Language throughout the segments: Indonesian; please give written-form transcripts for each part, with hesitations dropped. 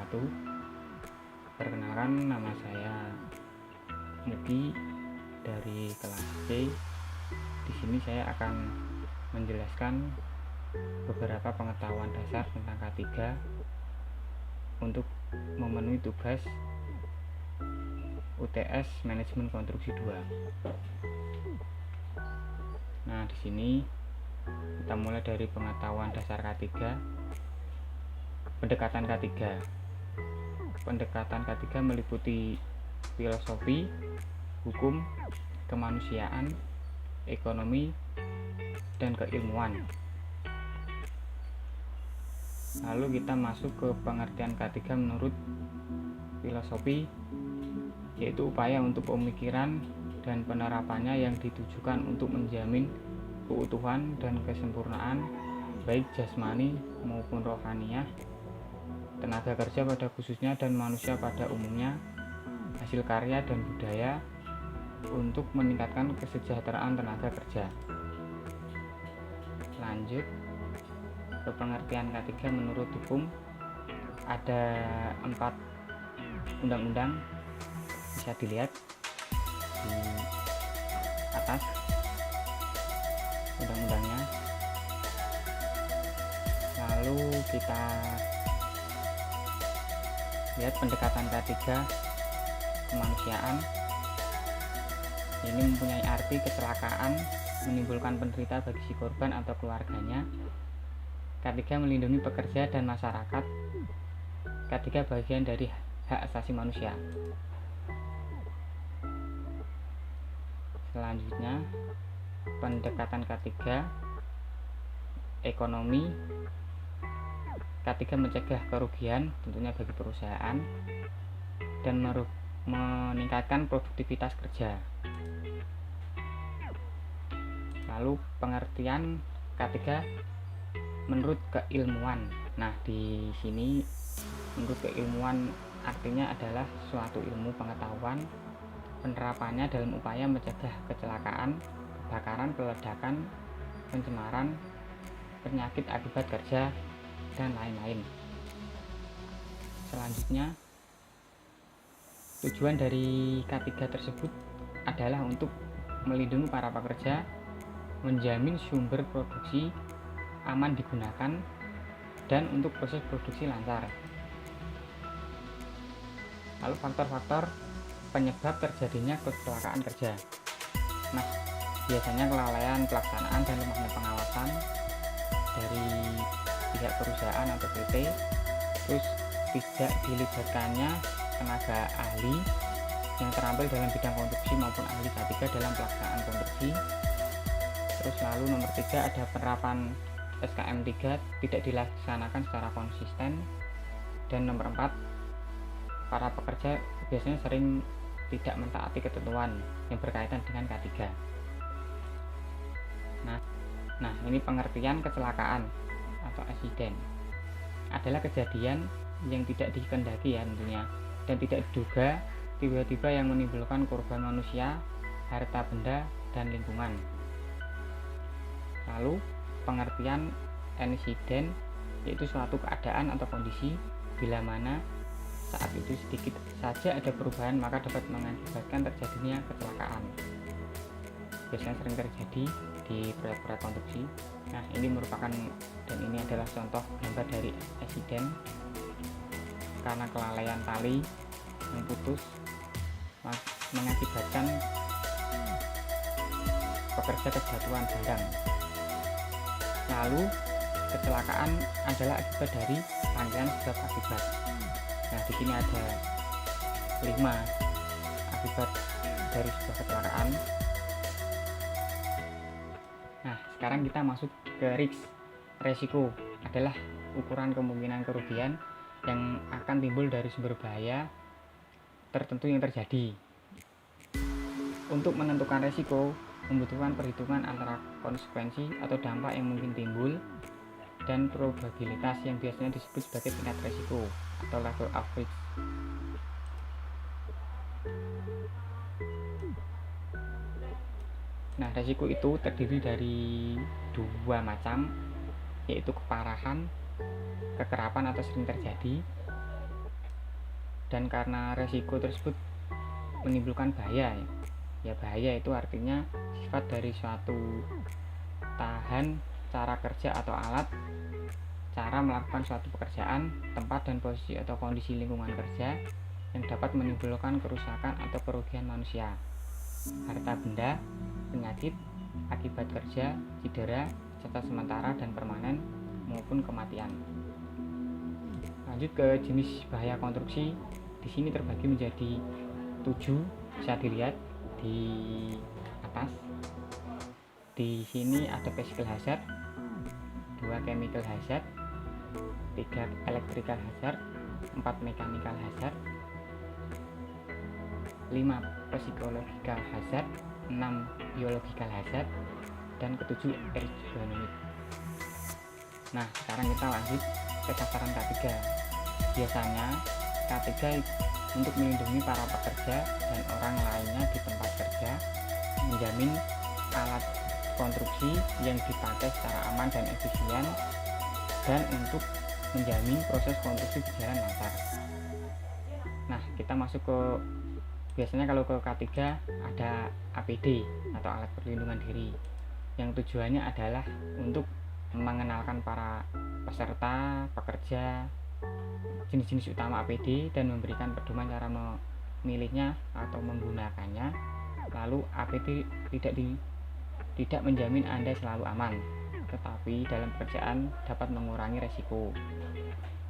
wabarakatuh. Perkenalkan, nama saya Mugi dari kelas C. Di sini saya akan menjelaskan beberapa pengetahuan dasar tentang K3 untuk memenuhi tugas UTS Manajemen Konstruksi 2. Nah, di sini kita mulai dari pengetahuan dasar K3. Pendekatan K3. Pendekatan K3 meliputi filosofi, hukum, kemanusiaan, ekonomi, dan keilmuan. Lalu kita masuk ke pengertian K3 menurut filosofi, yaitu upaya untuk pemikiran dan penerapannya yang ditujukan untuk menjamin keutuhan dan kesempurnaan baik jasmani maupun rohaniah, tenaga kerja pada khususnya dan manusia pada umumnya, hasil karya dan budaya untuk meningkatkan kesejahteraan tenaga kerja. Lanjut ke pengertian K3 menurut hukum. Ada 4 undang-undang, bisa dilihat di atas undang-undangnya. Lalu kita lihat pendekatan K3 kemanusiaan. Ini mempunyai arti kecelakaan menimbulkan penderita bagi si korban atau keluarganya. K3 melindungi pekerja dan masyarakat. K3 bagian dari hak asasi manusia. Selanjutnya, pendekatan K3 ekonomi. K3 mencegah kerugian tentunya bagi perusahaan dan meningkatkan produktivitas kerja. Lalu pengertian K3 menurut keilmuan. Nah, di sini menurut keilmuan artinya adalah suatu ilmu pengetahuan, penerapannya dalam upaya mencegah kecelakaan, kebakaran, peledakan, pencemaran, penyakit akibat kerja, dan lain-lain. Selanjutnya, tujuan dari K3 tersebut adalah untuk melindungi para pekerja, menjamin sumber produksi aman digunakan, dan untuk proses produksi lancar. Lalu faktor-faktor penyebab terjadinya kecelakaan kerja. Nah, biasanya kelalaian pelaksanaan dan lemahnya pengawasan dari pihak perusahaan atau PT, terus tidak dilibatkannya tenaga ahli yang terampil dalam bidang konstruksi maupun ahli K3 dalam pelaksanaan konstruksi. Terus lalu nomor 3 ada penerapan SKM 3 tidak dilaksanakan secara konsisten. Dan nomor 4, para pekerja biasanya sering tidak mentaati ketentuan yang berkaitan dengan K3. Nah, ini pengertian kecelakaan atau accident adalah kejadian yang tidak dikehendaki ya tentunya, dan tidak diduga, tiba-tiba yang menimbulkan korban manusia, harta benda, dan lingkungan. Lalu pengertian insiden yaitu suatu keadaan atau kondisi bila mana saat itu sedikit saja ada perubahan maka dapat mengakibatkan terjadinya kecelakaan. Biasanya sering terjadi di proyek-proyek konstruksi. Nah, ini merupakan dan ini adalah contoh gambar dari insiden karena kelalaian tali yang putus mengakibatkan pekerja kejatuhan barang. Lalu kecelakaan adalah akibat dari rangkaian sebab akibat. Nah, di sini ada 5 akibat dari sebuah kecelakaan. Nah, sekarang kita masuk ke risk. Resiko adalah ukuran kemungkinan kerugian yang akan timbul dari sumber bahaya tertentu yang terjadi. Untuk menentukan resiko membutuhkan perhitungan antara konsekuensi atau dampak yang mungkin timbul dan probabilitas yang biasanya disebut sebagai tingkat resiko atau level of risk. Nah, resiko itu terdiri dari 2 macam, yaitu keparahan, kekerapan atau sering terjadi, dan karena resiko tersebut menimbulkan bahaya ya. Bahaya itu artinya sifat dari suatu tahan, cara kerja atau alat, cara melakukan suatu pekerjaan, tempat dan posisi atau kondisi lingkungan kerja yang dapat menimbulkan kerusakan atau kerugian manusia, harta benda, penyakit, akibat kerja, cedera, cacat sementara dan permanen, maupun kematian. Lanjut ke jenis bahaya konstruksi. Di sini terbagi menjadi 7, bisa dilihat di atas. Di sini ada physical hazard, 2 chemical hazard, 3 electrical hazard, 4 mechanical hazard, 5 psychological hazard, 6 biological hazard, dan ke-7 ergonomik. Nah, sekarang kita lanjut ke sasaran K3. Biasanya K3 untuk melindungi para pekerja dan orang lainnya di tempat kerja, menjamin alat konstruksi yang dipakai secara aman dan efisien, dan untuk menjamin proses konstruksi berjalan lancar. Nah, kita masuk ke, biasanya kalau ke K3 ada APD atau alat perlindungan diri, yang tujuannya adalah untuk mengenalkan para peserta, pekerja, jenis-jenis utama APD dan memberikan pedoman cara memilihnya atau menggunakannya. Lalu APD tidak menjamin Anda selalu aman, tetapi dalam pekerjaan dapat mengurangi resiko.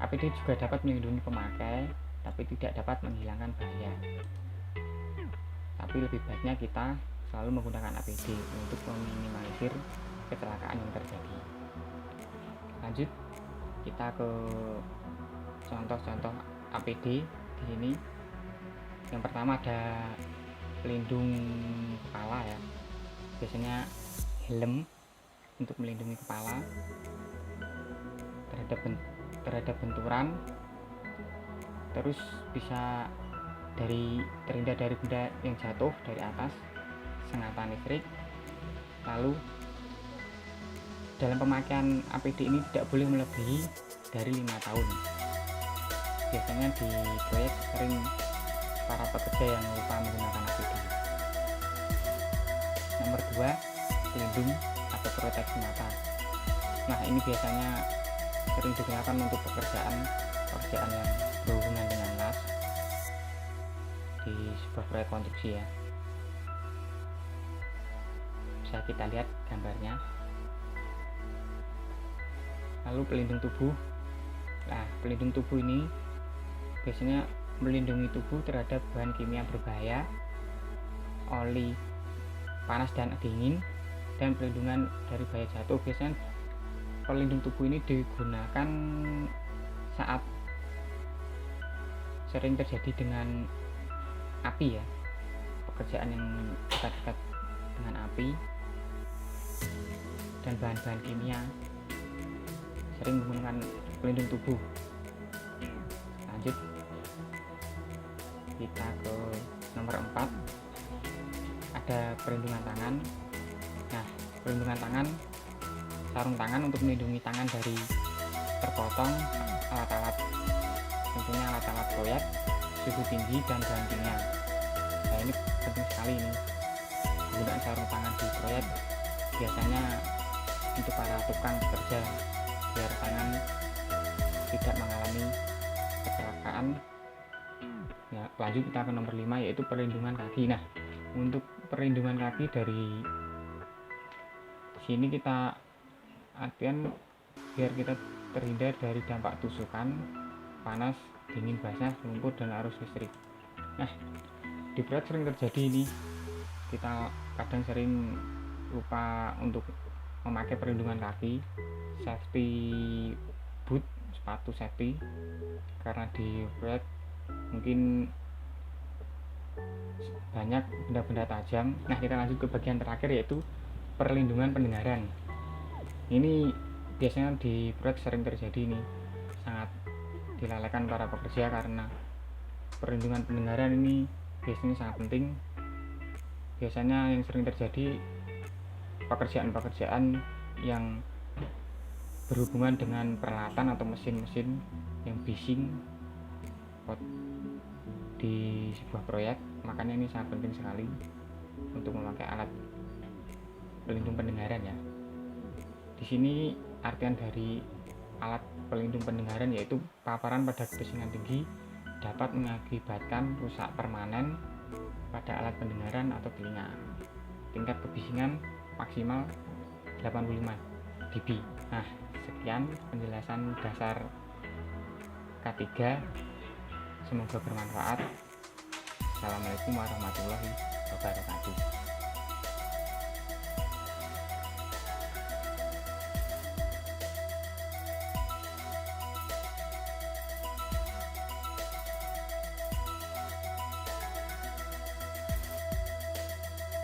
APD juga dapat melindungi pemakai, tapi tidak dapat menghilangkan bahaya. Tapi lebih baiknya kita selalu menggunakan APD untuk meminimalisir kecelakaan yang terjadi. Lanjut kita ke contoh-contoh APD di sini. Yang pertama ada pelindung kepala ya. Biasanya helm untuk melindungi kepala terhadap benturan, terus bisa terhindar dari benda yang jatuh dari atas, sengatan listrik. Lalu dalam pemakaian APD ini tidak boleh melebihi dari 5 tahun. Biasanya di proyek sering para pekerja yang lupa menggunakan APD. Nomor 2, pelindung atau proteksi mata. Nah, ini biasanya sering digunakan untuk pekerjaan yang berhubungan dengan las di sebuah proyek konstruksi ya. Bisa kita lihat gambarnya. Lalu pelindung tubuh. Nah, pelindung tubuh ini biasanya melindungi tubuh terhadap bahan kimia berbahaya, oli panas dan dingin, dan pelindungan dari bahaya jatuh. Biasanya pelindung tubuh ini digunakan saat sering terjadi dengan api ya, pekerjaan yang dekat-dekat dengan api dan bahan-bahan kimia, sering menggunakan pelindung tubuh. Lanjut kita ke nomor 4, ada perlindungan tangan. Nah, perlindungan tangan, sarung tangan untuk melindungi tangan dari terpotong alat-alat, tentunya alat-alat proyek, suhu tinggi dan bahan kimia. Nah, ini penting sekali ini, penggunaan sarung tangan di proyek biasanya untuk para tukang bekerja biar tangan tidak mengalami kecelakaan ya. Lanjut kita ke nomor 5, yaitu perlindungan kaki. Nah, untuk perlindungan kaki dari sini kita artian biar kita terhindar dari dampak tusukan, panas, dingin, basah, lumpur, dan arus listrik. Nah, di proyek sering terjadi ini, kita kadang sering lupa untuk memakai perlindungan kaki, safety boot, sepatu safety, karena di proyek mungkin banyak benda-benda tajam. Nah, kita lanjut ke bagian terakhir, yaitu perlindungan pendengaran. Ini biasanya di proyek sering terjadi nih, sangat dilalaikan para pekerja karena perlindungan pendengaran ini biasanya sangat penting. Biasanya yang sering terjadi pekerjaan-pekerjaan yang berhubungan dengan peralatan atau mesin-mesin yang bising, di sebuah proyek, makanya ini sangat penting sekali untuk memakai alat pelindung pendengaran ya. Di sini artian dari alat pelindung pendengaran yaitu paparan pada kebisingan tinggi dapat mengakibatkan rusak permanen pada alat pendengaran atau telinga. Tingkat kebisingan maksimal 85 dB. Nah, sekian penjelasan dasar K3. Semoga bermanfaat. Assalamualaikum warahmatullahi wabarakatuh.